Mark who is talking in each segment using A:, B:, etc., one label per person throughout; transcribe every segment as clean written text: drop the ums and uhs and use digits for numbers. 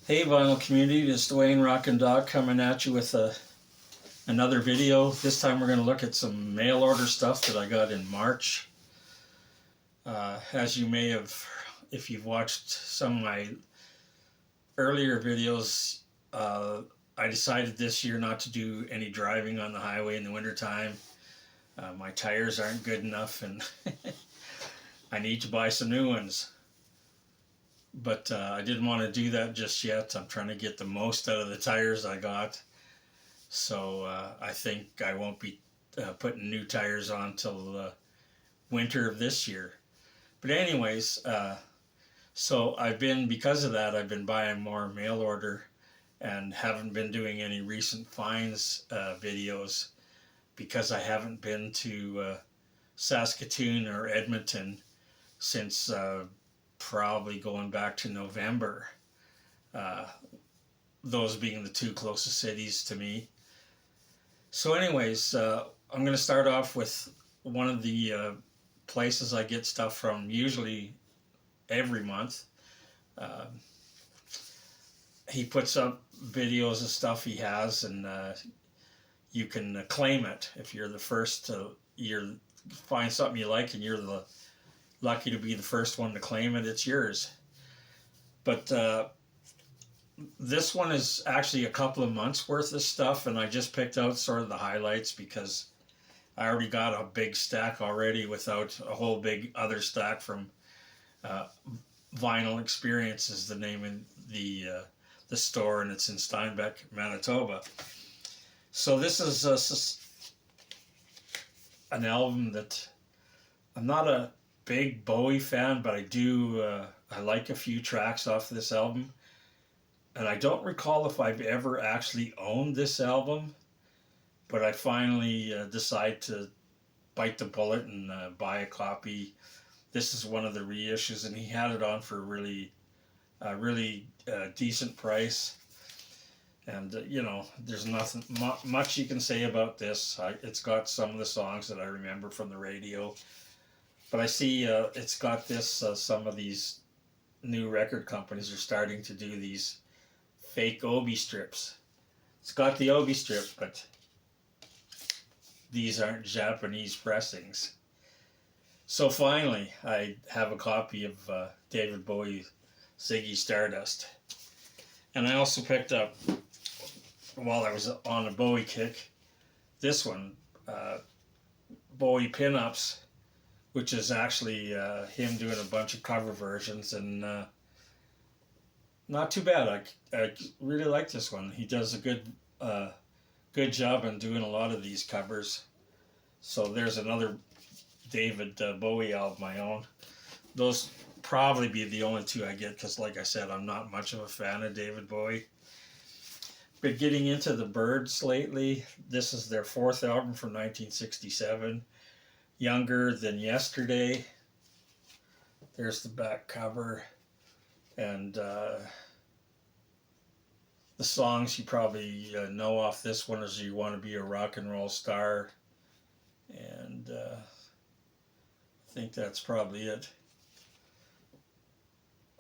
A: Hey vinyl community, this is Dwayne Rockin' Dog coming at you with another video. This time we're going to look at some mail order stuff that I got in March. As you may have, if you've watched some of my earlier videos, I decided this year not to do any driving on the highway in the wintertime. My tires aren't good enough and I need to buy some new ones. But I didn't want to do that just yet. I'm trying to get the most out of the tires I got. So I think I won't be putting new tires on till winter of this year. But anyways, so because of that, I've been buying more mail order and haven't been doing any recent finds videos because I haven't been to Saskatoon or Edmonton since probably going back to November. Those being the two closest cities to me. So anyways, I'm going to start off with one of the places I get stuff from usually every month. He puts up videos of stuff he has, and you can claim it if you're the first to find something you like and you're lucky to be the first one to claim it. It's yours. But this one is actually a couple of months worth of stuff, and I just picked out sort of the highlights because I already got a big stack already without a whole big other stack from Vinyl Experience is the name of the store, and it's in Steinbeck, Manitoba. So this is an album that I'm not a big Bowie fan, but I like a few tracks off this album. And I don't recall if I've ever actually owned this album, but I finally decided to bite the bullet and buy a copy. This is one of the reissues, and he had it on for a really decent price. And there's nothing much you can say about this. It's got some of the songs that I remember from the radio, but I see it's got this. Some of these new record companies are starting to do these fake Obi strips. It's got the Obi strip, but these aren't Japanese pressings. So finally, I have a copy of David Bowie's Ziggy Stardust. And I also picked up, while I was on a Bowie kick, this one, Bowie Pinups, which is actually him doing a bunch of cover versions, and not too bad. I really like this one. He does a good job in doing a lot of these covers. So there's another David Bowie album I own. Those probably be the only two I get because, like I said, I'm not much of a fan of David Bowie. But getting into the Byrds lately, this is their fourth album from 1967, Younger Than Yesterday. There's the back cover. And the songs you probably know off this one is You Want to Be a Rock and Roll Star. And I think that's probably it.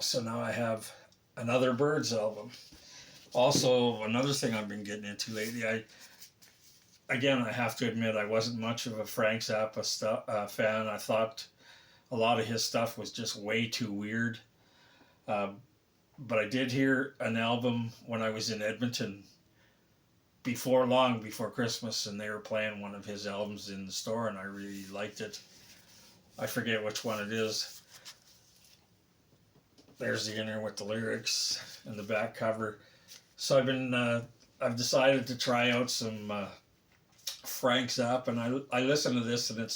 A: So now I have another Byrds album. Also, another thing I've been getting into lately, I have to admit I wasn't much of a Frank Zappa fan. I thought a lot of his stuff was just way too weird. But I did hear an album when I was in Edmonton long before Christmas, and they were playing one of his albums in the store, and I really liked it. I forget which one it is. There's the inner with the lyrics and the back cover. So I've decided to try out some Frank Zappa, and I listen to this, and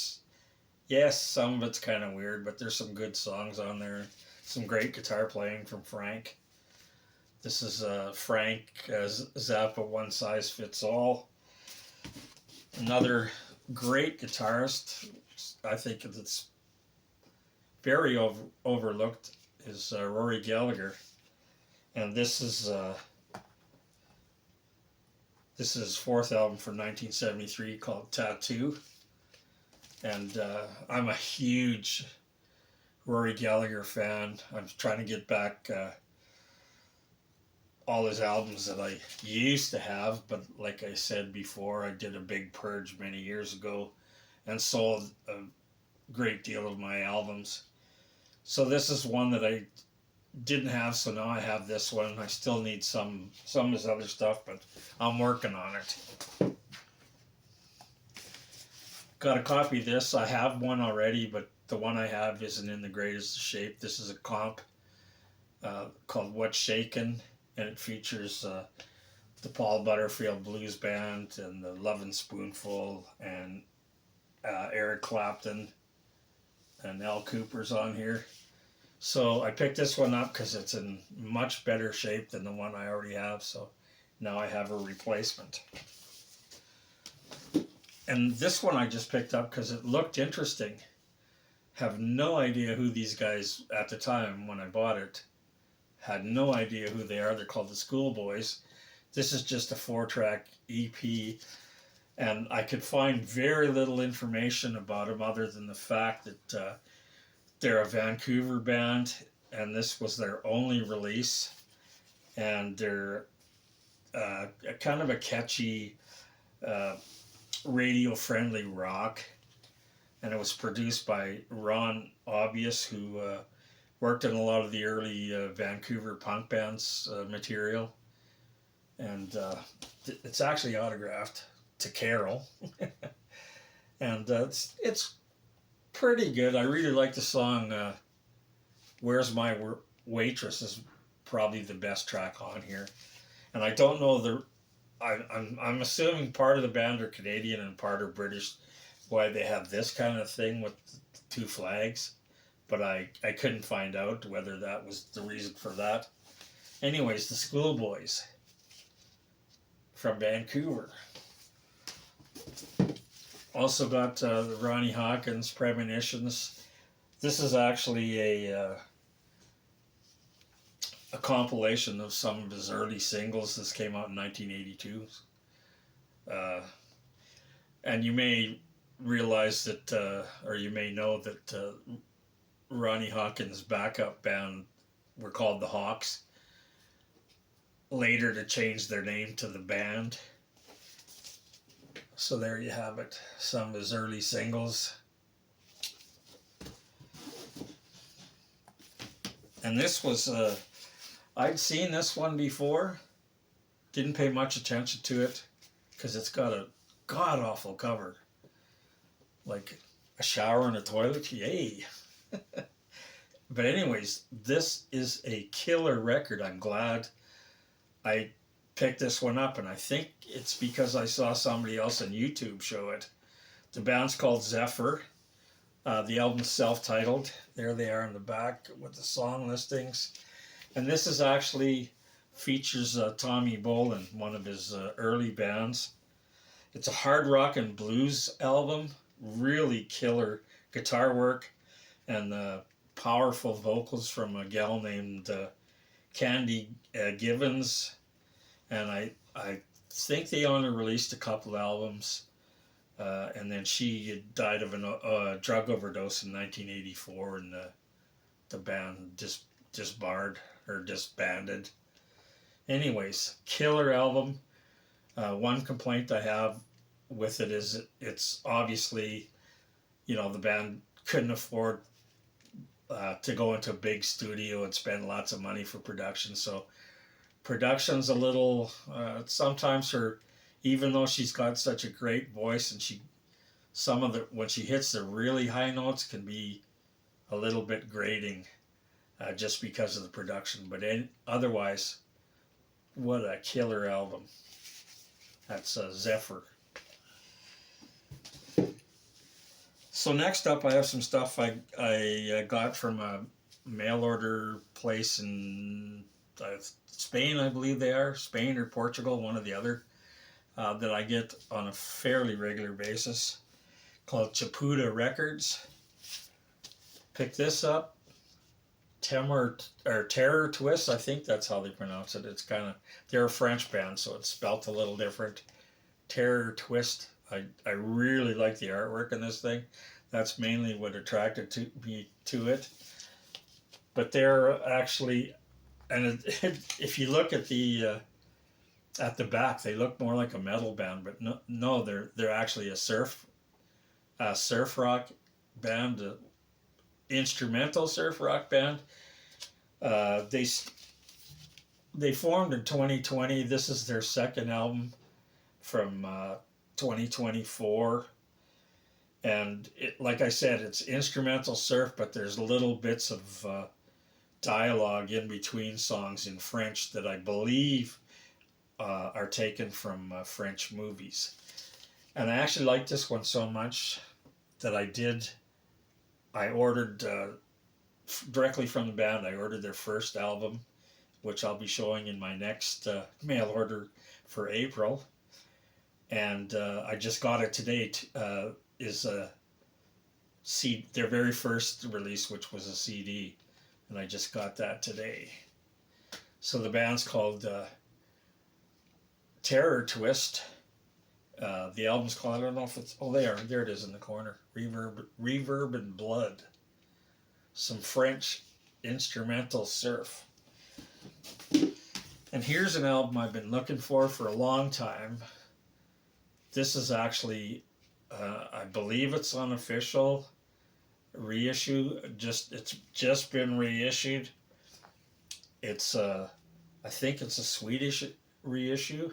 A: some of it's kind of weird, but there's some good songs on there. Some great guitar playing from Frank. This is Frank Zappa, One Size Fits All. Another great guitarist, I think that's very overlooked, is Rory Gallagher. And this is his fourth album from 1973 called Tattoo. And I'm a huge Rory Gallagher fan. I'm trying to get back all his albums that I used to have, but like I said before, I did a big purge many years ago and sold a great deal of my albums. So this is one that I didn't have, so now I have this one. I still need some of his other stuff, but I'm working on it. Got a copy of this. I have one already, but the one I have isn't in the greatest shape. This is a comp called What's Shakin', and it features the Paul Butterfield Blues Band and the Lovin' Spoonful and Eric Clapton and Al Cooper's on here. So I picked this one up because it's in much better shape than the one I already have, so now I have a replacement. And this one I just picked up because it looked interesting. Have no idea who these guys, at the time when I bought it, had no idea who they are. They're called the Schoolboys. This is just a 4-track EP, and I could find very little information about them other than the fact that they're a Vancouver band, and this was their only release, and they're kind of a catchy, radio-friendly rock, and it was produced by Ron Obvious, who worked in a lot of the early Vancouver punk bands material, and it's actually autographed to Carol, and it's pretty good. I really like the song Where's My Waitress is probably the best track on here, and I don't know I'm assuming part of the band are Canadian and part are British, why they have this kind of thing with 2 flags, but I couldn't find out whether that was the reason for that. Anyways, the Schoolboys from Vancouver. Also got the Ronnie Hawkins Premonitions. This is actually a compilation of some of his early singles. This came out in 1982. And you may realize that, or you may know that Ronnie Hawkins' backup band were called the Hawks, later to change their name to the band. So there you have it, some of his early singles. And this was, I'd seen this one before, didn't pay much attention to it, because it's got a god-awful cover. Like a shower and a toilet, yay. But anyways, this is a killer record. I'm glad I picked this one up, and I think it's because I saw somebody else on YouTube show it. The band's called Zephyr. The album's self-titled. There they are in the back with the song listings. And this is actually features Tommy Bolin, one of his early bands. It's a hard rock and blues album. Really killer guitar work and powerful vocals from a gal named Candy Givens. And I think they only released a couple albums, and then she died of a drug overdose in 1984, and the band disbanded. Anyways, killer album. One complaint I have with it is it's obviously, the band couldn't afford to go into a big studio and spend lots of money for production, so production's a little, sometimes even though she's got such a great voice, and when she hits the really high notes can be a little bit grating, just because of the production, but otherwise, what a killer album. That's Zephyr. So next up, I have some stuff I got from a mail order place in Spain, I believe they are. Spain or Portugal, one or the other, that I get on a fairly regular basis, called Chaputa Records. Pick this up. Terror Twist, I think that's how they pronounce it. It's they're a French band, so it's spelt a little different. Terror Twist. I really like the artwork in this thing. That's mainly what attracted me to it. But they're actually and if you look at the back, they look more like a metal band, but no, they're actually a surf rock band, instrumental surf rock band. They formed in 2020. This is their second album from 2024, and like I said, it's instrumental surf, but there's little bits of dialogue in between songs in French that I believe are taken from French movies. And I actually liked this one so much that I ordered directly from the band. I ordered their first album, which I'll be showing in my next mail order for April. And I just got it today. Is their very first release, which was a CD, and I just got that today. So the band's called Terror Twist. The album's called, I don't know if it's, there it is in the corner. Reverb and Blood. Some French instrumental surf. And here's an album I've been looking for a long time. This is actually, I believe it's unofficial reissue. It's just been reissued. It's I think it's a Swedish reissue,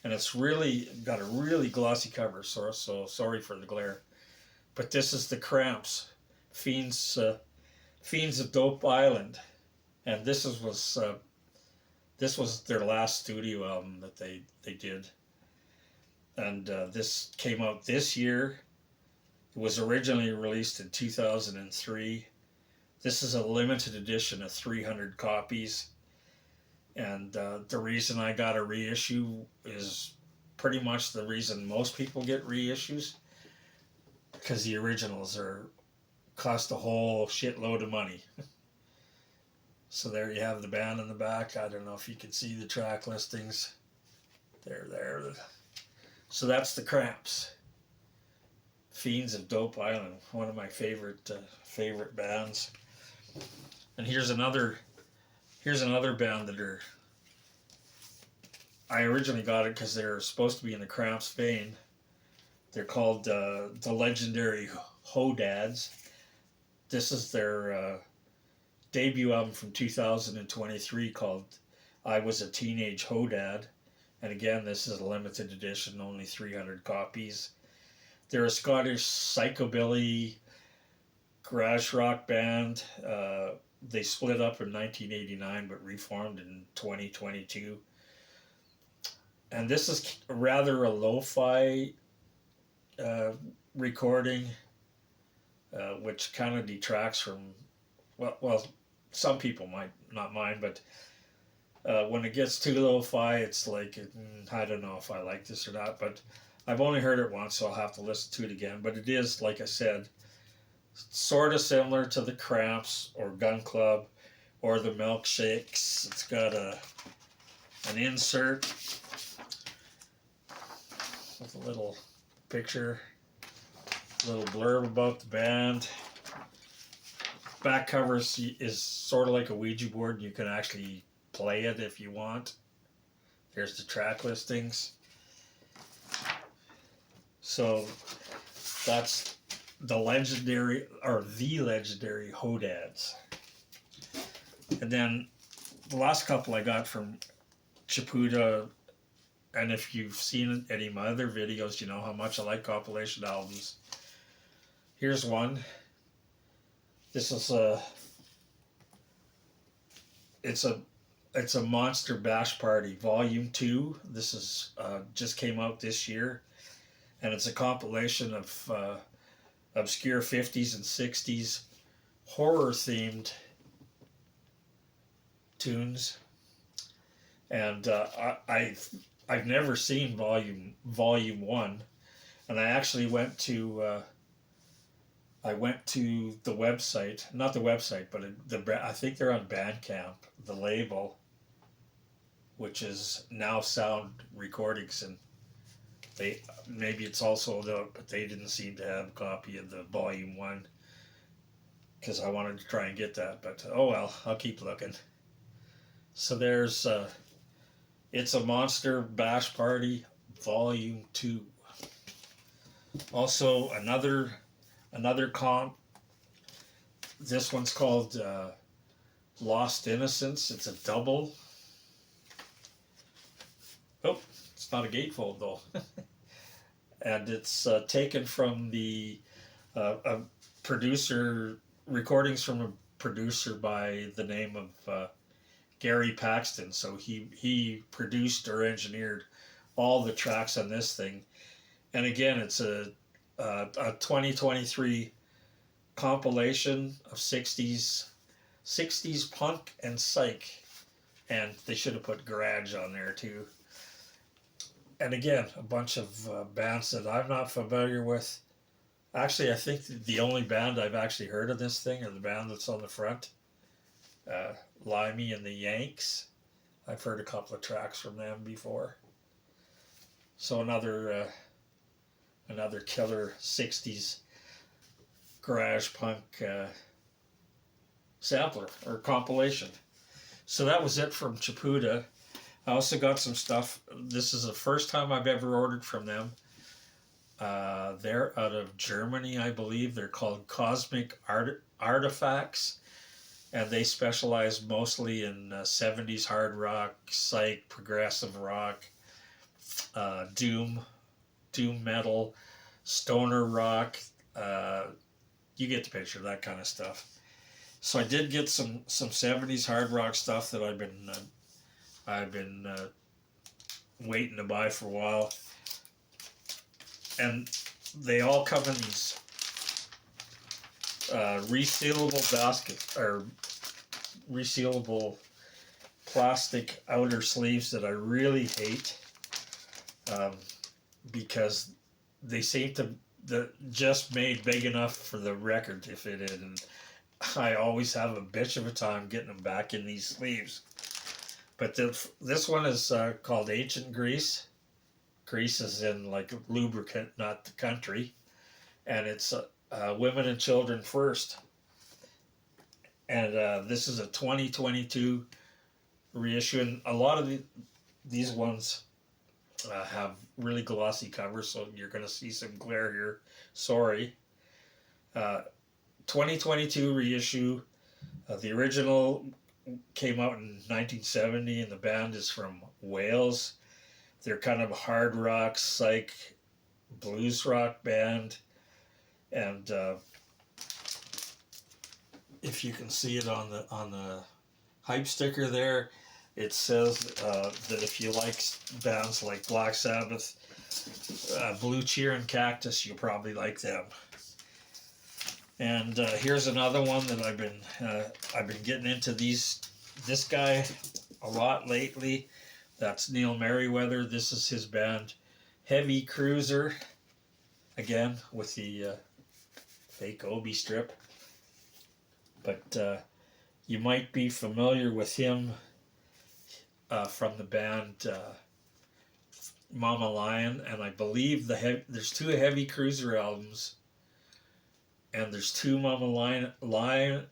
A: and it's really got a really glossy cover. So sorry for the glare, but this is the Cramps, Fiends of Dope Island, and this was their last studio album that they did. And this came out this year. It was originally released in 2003. This is a limited edition of 300 copies. And the reason I got a reissue is pretty much the reason most people get reissues, because the originals cost a whole shitload of money. So there you have the band in the back. I don't know if you can see the track listings. There. So that's the Cramps. Fiends of Dope Island, one of my favorite bands. And here's another band that I originally got it because they're supposed to be in the Cramps vein. They're called the legendary Hodads. This is their debut album from 2023 called I Was a Teenage Hodad. And again, this is a limited edition, only 300 copies. They're a Scottish psychobilly garage rock band. They split up in 1989 but reformed in 2022. And this is rather a lo-fi recording, which kind of detracts from, well, some people might not mind, but when it gets too lo-fi, it's like, I don't know if I like this or not, but I've only heard it once, so I'll have to listen to it again. But it is, like I said, sort of similar to the Cramps or Gun Club or the Milkshakes. It's got an insert with a little picture, a little blurb about the band. Back cover is sort of like a Ouija board. You can actually play it if you want. There's the track listings. So that's the legendary Hodads. And then the last couple I got from Chaputa, and if you've seen any of my other videos, you know how much I like compilation albums. Here's one. This is it's a Monster Bash Party Volume 2. This is just came out this year, and it's a compilation of obscure 50s and 60s horror themed tunes. And I've never seen volume 1, and I actually went to the website, not the website, but I think they're on Bandcamp, the label, which is Now Sound Recordings, and maybe it's all sold out, but they didn't seem to have a copy of the volume 1, because I wanted to try and get that, but oh well, I'll keep looking. So there's It's a Monster Bash Party Volume 2. Also another comp. This one's called Lost Innocence. It's a double. Oh, it's not a gatefold though. And it's taken from the a producer, recordings from a producer by the name of Gary Paxton. So he produced or engineered all the tracks on this thing. And again, it's a 2023 compilation of 60s punk and psych, and they should have put garage on there too. And again, a bunch of bands that I'm not familiar with. Actually, I think the only band I've actually heard of this thing are the band that's on the front, Limey and the Yanks. I've heard a couple of tracks from them before. So another killer 60s garage punk sampler or compilation. So that was it from Chaputa. I also got some stuff. This is the first time I've ever ordered from them. They're out of Germany, I believe. They're called Kozmik Artifactz, and they specialize mostly in 70s hard rock, psych, progressive rock, doom metal, stoner rock. You get the picture, that kind of stuff. So I did get some 70s hard rock stuff that I've been waiting to buy for a while, and they all come in these resealable baskets or resealable plastic outer sleeves that I really hate, because they seem to just made big enough for the record to fit in, and I always have a bitch of a time getting them back in these sleeves. But this one is called Ancient Grease. Grease is in like lubricant, not the country. And it's Women and Children First. And this is a 2022 reissue. And a lot of these ones have really glossy covers, so you're going to see some glare here. Sorry. 2022 reissue. The original came out in 1970, and the band is from Wales. They're kind of a hard rock, psych, blues rock band. And if you can see it on the hype sticker there, it says that if you like bands like Black Sabbath, Blue Cheer, and Cactus, you'll probably like them. And here's another one that I've been getting into this guy a lot lately. That's Neil Merriweather. This is his band, Heavy Cruiser. Again with the fake Obi strip. But you might be familiar with him from the band Mama Lion, and I believe there's 2 Heavy Cruiser albums. And there's 2 Mama Lion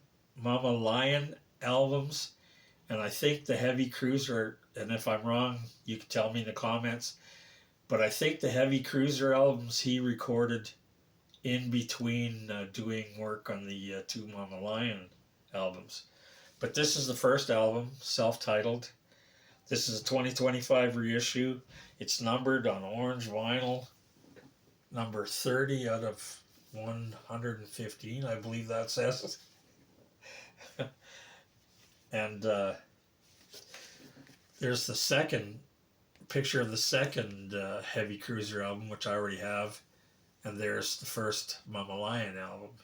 A: albums, and I think the Heavy Cruiser, and if I'm wrong, you can tell me in the comments, but I think the Heavy Cruiser albums he recorded in between doing work on the 2 Mama Lion albums. But this is the first album, self-titled. This is a 2025 reissue. It's numbered on orange vinyl, number 30 out of 115, I believe that says. And there's the second picture of the second Heavy Cruiser album, which I already have, and there's the first Mama Lion album.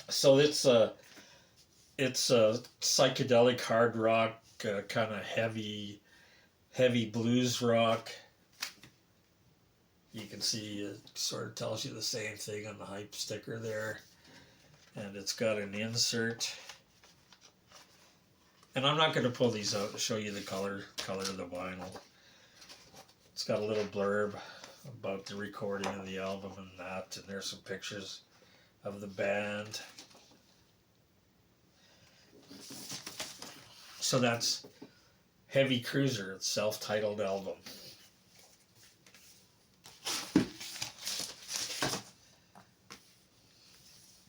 A: So it's a psychedelic hard rock, kind of heavy blues rock. You can see it sort of tells you the same thing on the hype sticker there. And it's got an insert. And I'm not going to pull these out to show you the color of the vinyl. It's got a little blurb about the recording of the album and that. And there's some pictures of the band. So that's Heavy Cruiser, self-titled album.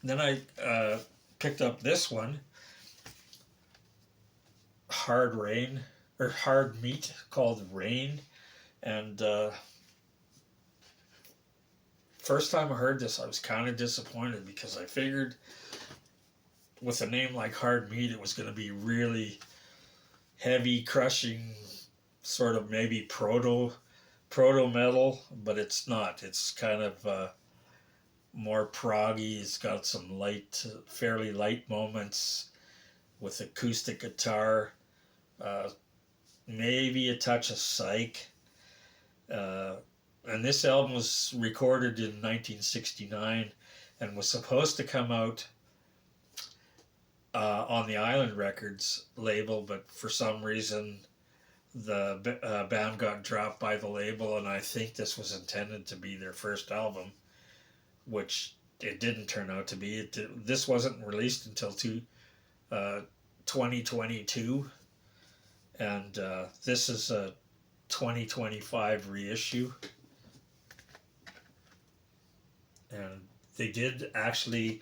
A: Then I picked up this one, Hard Meat, called Rain. And first time I heard this, I was kind of disappointed because I figured with a name like Hard Meat, it was going to be really heavy, crushing, sort of maybe proto metal, but it's not. It's kind of more proggy. It's got some fairly light moments with acoustic guitar, maybe a touch of psych. And this album was recorded in 1969 and was supposed to come out on the Island Records label, but for some reason the band got dropped by the label, and I think this was intended to be their first album, which it didn't turn out to be. This wasn't released until 2022, and this is a 2025 reissue. And they did actually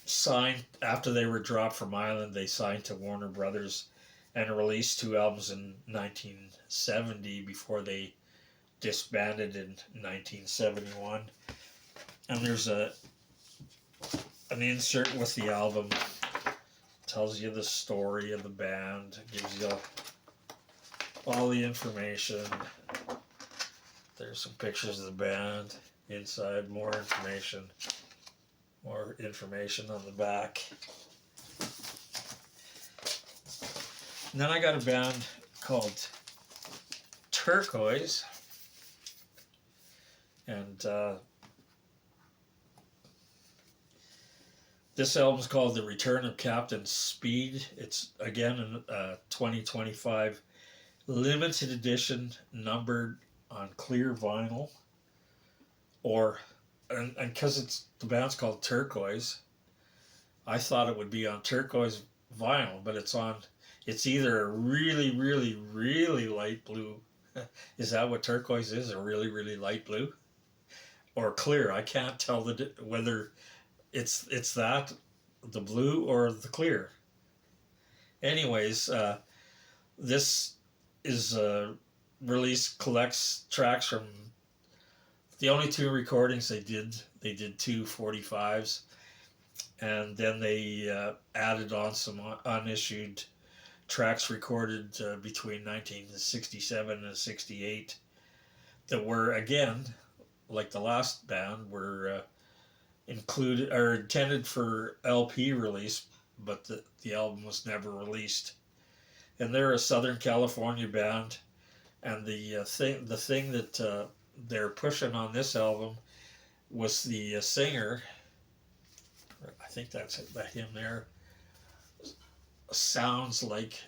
A: sign, after they were dropped from Island, they signed to Warner Brothers and released 2 albums in 1970 before they disbanded in 1971. And there's an insert with the album, tells you the story of the band, gives you all the information. There's some pictures of the band inside, more information on the back. And then I got a band called Turquoise, and this album's called The Return of Captain Speed. It's again a 2025 limited edition, numbered on clear vinyl, and because the band's called Turquoise, I thought it would be on turquoise vinyl, but it's either a really, really, really light blue. Is that what turquoise is? A really, really light blue, or clear? I can't tell whether it's that, the blue or the clear. Anyways, this is collects tracks from the only 2 recordings they did. They did 2 45s, and then they added on some unissued tracks recorded between 1967 and 68 that were, again, like the last band, were included or intended for LP release, but the album was never released. And they're a Southern California band, and the thing that they're pushing on this album was the singer. I think that's him there. Sounds like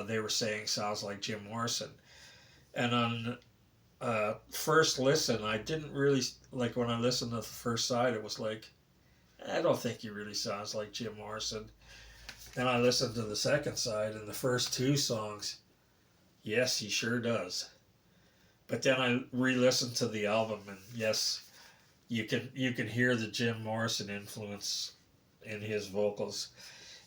A: they were saying sounds like Jim Morrison, and on first listen, I didn't really like when I listened to the first side. It was like, I don't think he really sounds like Jim Morrison. Then I listened to the second side, and the first 2 songs, yes, he sure does. But then I re-listened to the album, and yes, you can hear the Jim Morrison influence in his vocals,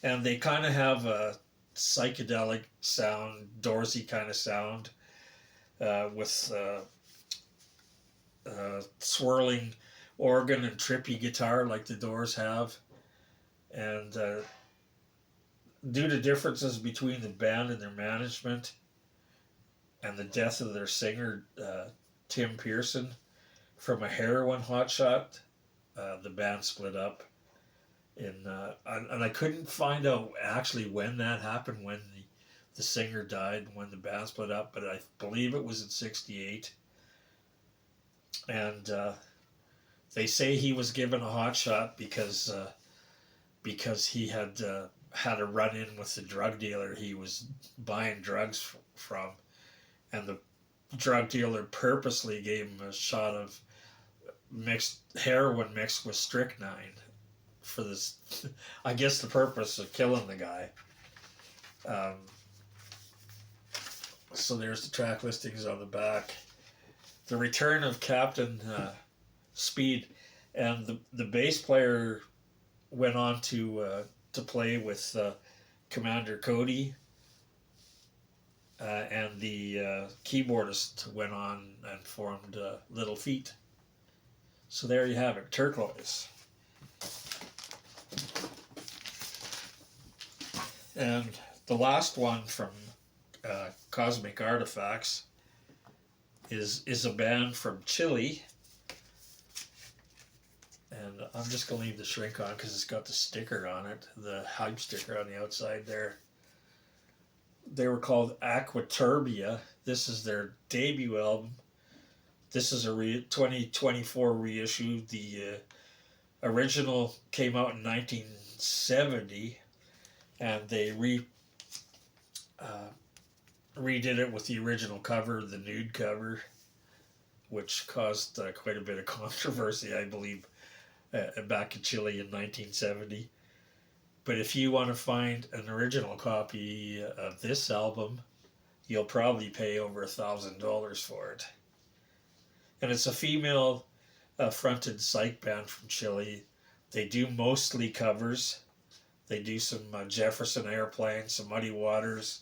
A: and they kind of have a psychedelic sound, Dorsey kind of sound, with swirling organ and trippy guitar like the Doors have, and due to differences between the band and their management, and the death of their singer, Tim Pearson, from a heroin hotshot, the band split up. And I couldn't find out actually when that happened, when the singer died, when the band split up, but I believe it was in 68. And they say he was given a hotshot because he had a run-in with the drug dealer he was buying drugs from. And the drug dealer purposely gave him a shot of heroin mixed with strychnine for this, I guess, the purpose of killing the guy. Um, so there's the track listings on the back. The return of Captain Speed, and the bass player went on to play with Commander Cody, and the keyboardist went on and formed Little Feat. So there you have it, Turquoise. And the last one from Kozmik Artifactz is a band from Chile. And I'm just going to leave the shrink on because it's got the sticker on it, the hype sticker on the outside there. They were called Aquaturbia. This is their debut album. This is a 2024 reissue. The original came out in 1970, and they redid it with the original cover, the nude cover, which caused quite a bit of controversy, I believe, back in Chile in 1970. But if you want to find an original copy of this album, you'll probably pay over $1,000 for it. And it's a female fronted psych band from Chile. They do mostly covers. They do some Jefferson Airplane, some Muddy Waters,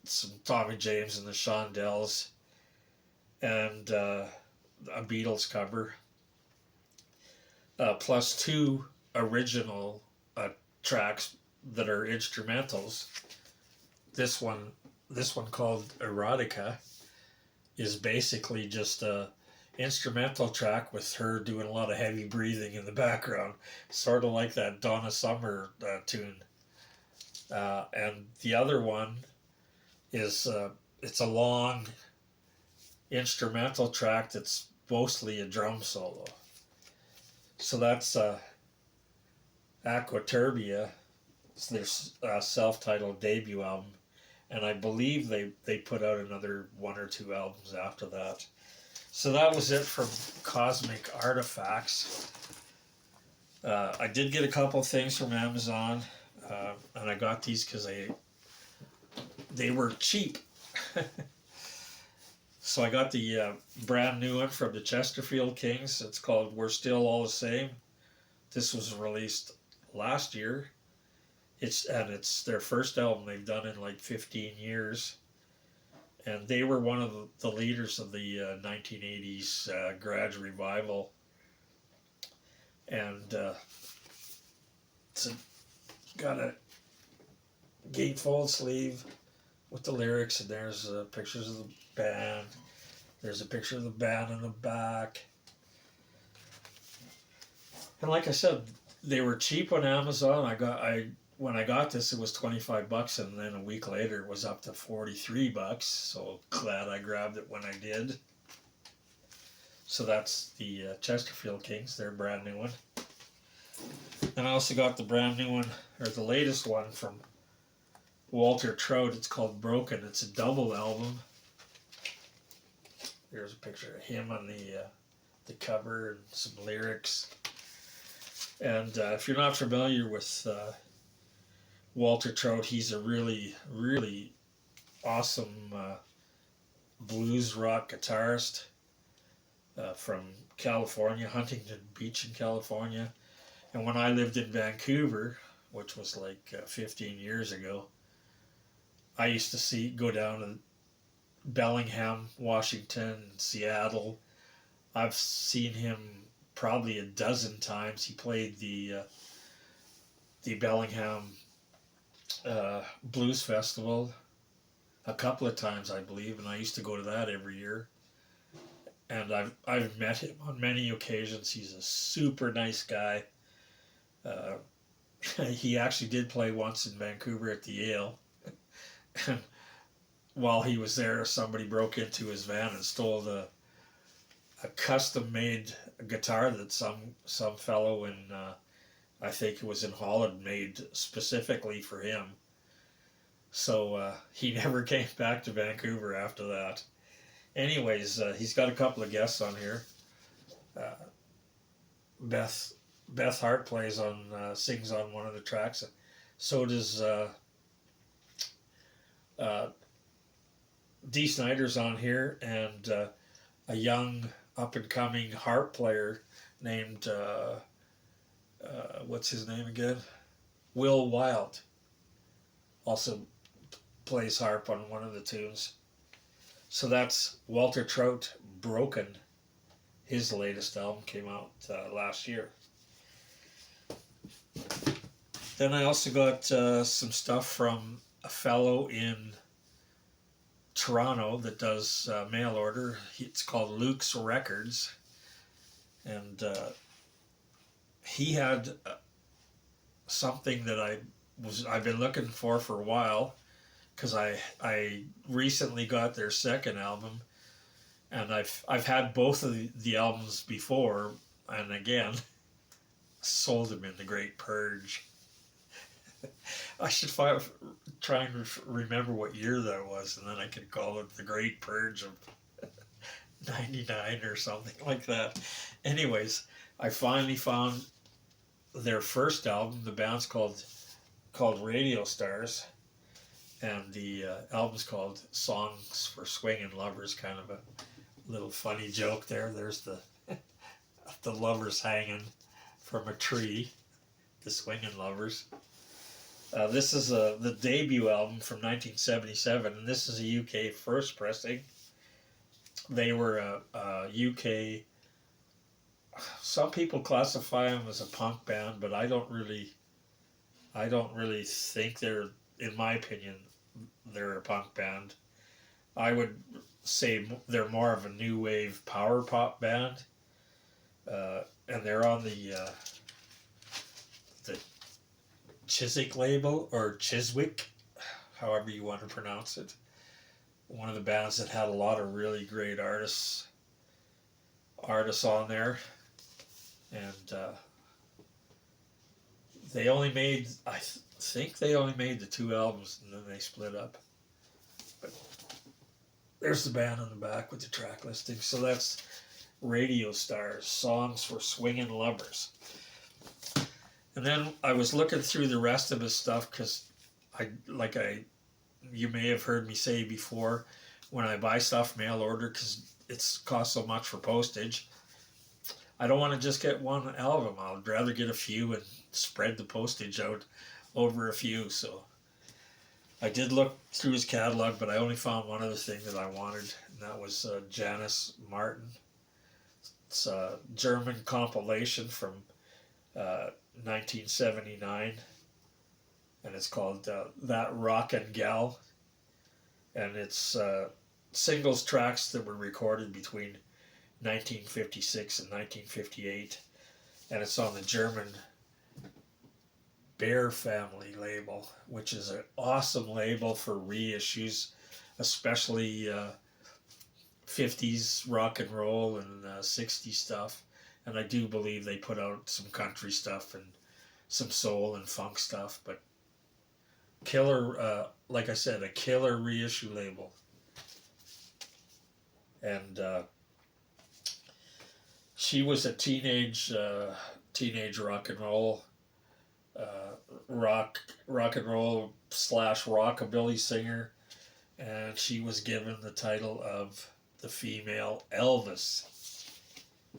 A: some Tommy James and the Shondells, and a Beatles cover, plus 2 original tracks that are instrumentals. This one called Erotica is basically just a instrumental track with her doing a lot of heavy breathing in the background, sort of like that Donna Summer tune. And the other one is it's a long instrumental track that's mostly a drum solo. So that's Aquaturbia. It's their self-titled debut album, and I believe they put out another 1 or 2 albums after that. So that was it from Kozmik Artifactz. I did get a couple things from Amazon, and I got these because they were cheap. So I got the brand new one from the Chesterfield Kings. It's called We're Still All the Same. This was released last year. It's their first album they've done in like 15 years. And they were one of the leaders of the 1980s garage revival. And it's got a gatefold sleeve with the lyrics, and there's pictures of the band. There's a picture of the band in the back. And like I said, they were cheap on Amazon. When I got this, it was $25, and then a week later it was up to $43. So glad I grabbed it when I did. So that's the Chesterfield Kings, their brand new one. And I also got the brand new one, or the latest one from Walter Trout. It's called Broken. It's a double album. There's a picture of him on the cover and some lyrics. And if you're not familiar with Walter Trout, he's a really, really awesome blues rock guitarist from California, Huntington Beach in California. And when I lived in Vancouver, which was like 15 years ago, I used to go down to Bellingham, Washington, Seattle. I've seen him probably a dozen times. He played the Bellingham Blues Festival a couple of times, I believe, and I used to go to that every year. And I've met him on many occasions. He's a super nice guy. He actually did play once in Vancouver at the Yale. And while he was there, somebody broke into his van and stole a custom-made guitar that some fellow in, I think it was in Holland, made specifically for him. So he never came back to Vancouver after that. Anyways, he's got a couple of guests on here. Beth Hart sings on one of the tracks. So does Uh, Dee Snider's on here, and a young up-and-coming harp player named, what's his name again? Will Wild. Also plays harp on one of the tunes. So that's Walter Trout, Broken. His latest album came out last year. Then I also got some stuff from a fellow in Toronto that does mail order. It's called Luke's Records. And he had something that I've been looking for a while, because I recently got their second album, and I've had both of the albums before, and again sold them in the Great Purge. I should try and remember what year that was, and then I could call it the Great Purge of '99 or something like that. Anyways, I finally found their first album. The band's called Radio Stars, and the album's called Songs for Swingin' Lovers. Kind of a little funny joke there. There's the lovers hanging from a tree, the swingin' lovers. This is the debut album from 1977, and this is a UK first pressing. They were a UK. Some people classify them as a punk band, but I don't really think they're, in my opinion, they're a punk band. I would say they're more of a new wave power pop band, and they're on the Chiswick label, or Chiswick, however you want to pronounce it. One of the bands that had a lot of really great artists on there, and they only made, I think they only made the 2 albums, and then they split up. But there's the band on the back with the track listing. So that's Radio Stars, Songs for Swingin' Lovers. And then I was looking through the rest of his stuff, because you may have heard me say before, when I buy stuff mail order, because it's cost so much for postage, I don't want to just get one album. I'd rather get a few and spread the postage out over a few. So I did look through his catalog, but I only found one other thing that I wanted, and that was Janis Martin. It's a German compilation from 1979, and it's called That Rockin' Gal, and it's singles tracks that were recorded between 1956 and 1958, and it's on the German Bear Family label, which is an awesome label for reissues, especially 50s rock and roll and 60s stuff. And I do believe they put out some country stuff and some soul and funk stuff, but killer, like I said, a killer reissue label. And she was a teenage rock and roll / rockabilly singer, and she was given the title of the female Elvis.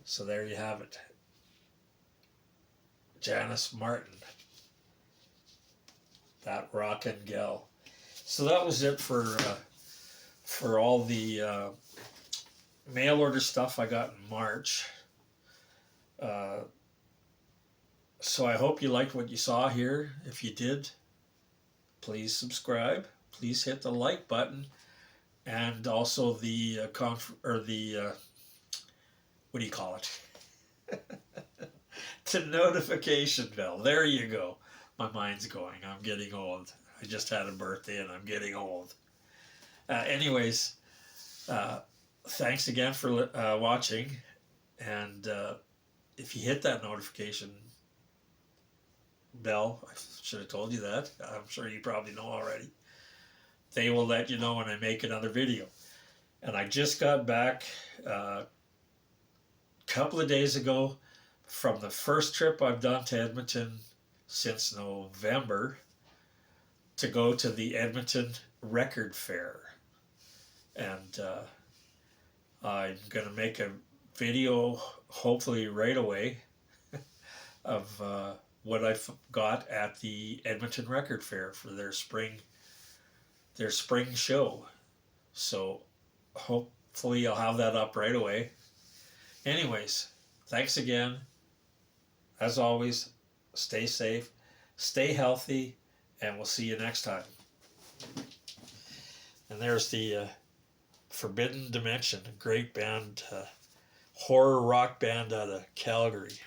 A: So there you have it, Janis Martin, That Rockin' Gal. So that was it for all the mail order stuff I got in March. So I hope you liked what you saw here. If you did, please subscribe. Please hit the like button, and also the what do you call it? The notification bell. There you go. My mind's going. I'm getting old. I just had a birthday and I'm getting old. Anyways, thanks again for watching. And if you hit that notification bell, I should have told you that. I'm sure you probably know already. They will let you know when I make another video. And I just got back couple of days ago from the first trip I've done to Edmonton since November. to go to the Edmonton Record Fair, and I'm gonna make a video hopefully right away of what I got at the Edmonton Record Fair for their spring show. So hopefully I'll have that up right away. Anyways, thanks again. As always, stay safe, stay healthy, and we'll see you next time. And there's the Forbidden Dimension, a great band, horror rock band out of Calgary.